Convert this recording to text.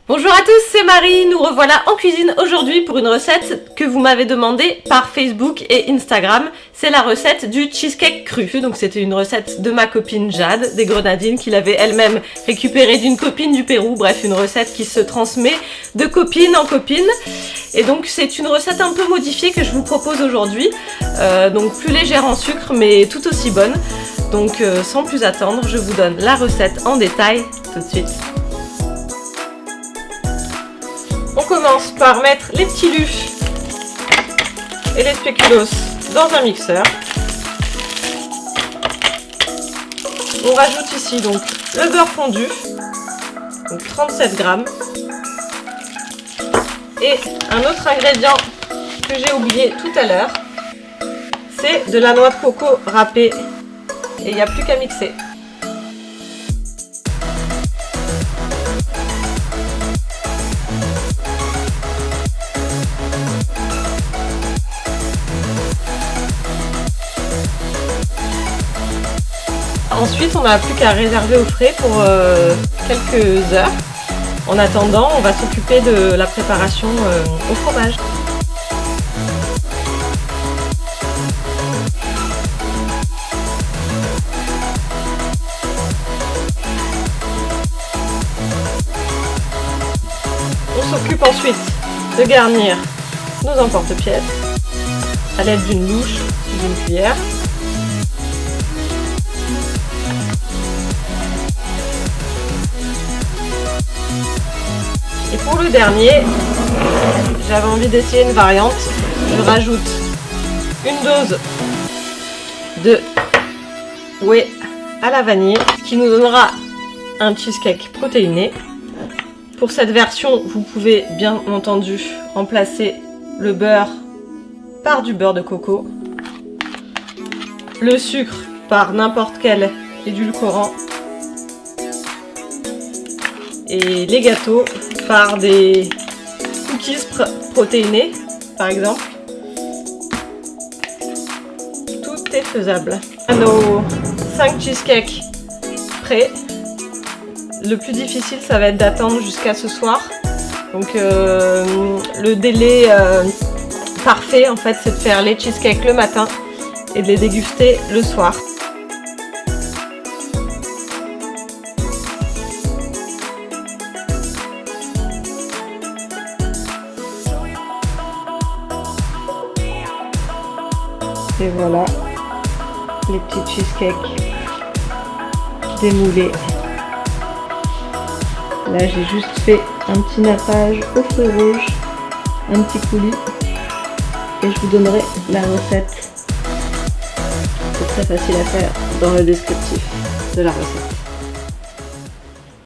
Bonjour à tous, c'est Marie, nous revoilà en cuisine aujourd'hui pour une recette que vous m'avez demandé par Facebook et Instagram. C'est la recette du cheesecake cru. Donc c'était une recette de ma copine Jade, des Grenadines, qu'il avait elle-même récupérée d'une copine du Pérou. Bref, une recette qui se transmet de copine en copine. Et donc c'est une recette un peu modifiée que je vous propose aujourd'hui. Donc plus légère en sucre mais tout aussi bonne. Donc sans plus attendre, je vous donne la recette en détail tout de suite. On commence par mettre les petits lus et les spéculoos dans un mixeur. On rajoute ici donc le beurre fondu, donc 37 grammes. Et un autre ingrédient que j'ai oublié tout à l'heure, c'est de la noix de coco râpée. Et il n'y a plus qu'à mixer. Ensuite, on n'a plus qu'à réserver au frais pour quelques heures. En attendant, on va s'occuper de la préparation au fromage. On s'occupe ensuite de garnir nos emporte-pièces à l'aide d'une louche ou d'une cuillère. Et pour le dernier, j'avais envie d'essayer une variante. Je rajoute une dose de whey à la vanille, ce qui nous donnera un cheesecake protéiné. Pour cette version, vous pouvez bien entendu remplacer le beurre par du beurre de coco, le sucre par n'importe quel édulcorant et les gâteaux par des cookies protéinés par exemple. Tout est faisable. Nos 5 cheesecakes prêts. Le plus difficile ça va être d'attendre jusqu'à ce soir. Donc le délai parfait en fait c'est de faire les cheesecakes le matin et de les déguster le soir. Et voilà les petits cheesecakes démoulés. Là j'ai juste fait un petit nappage au feu rouge, un petit coulis et je vous donnerai la recette. C'est très facile à faire dans le descriptif de la recette.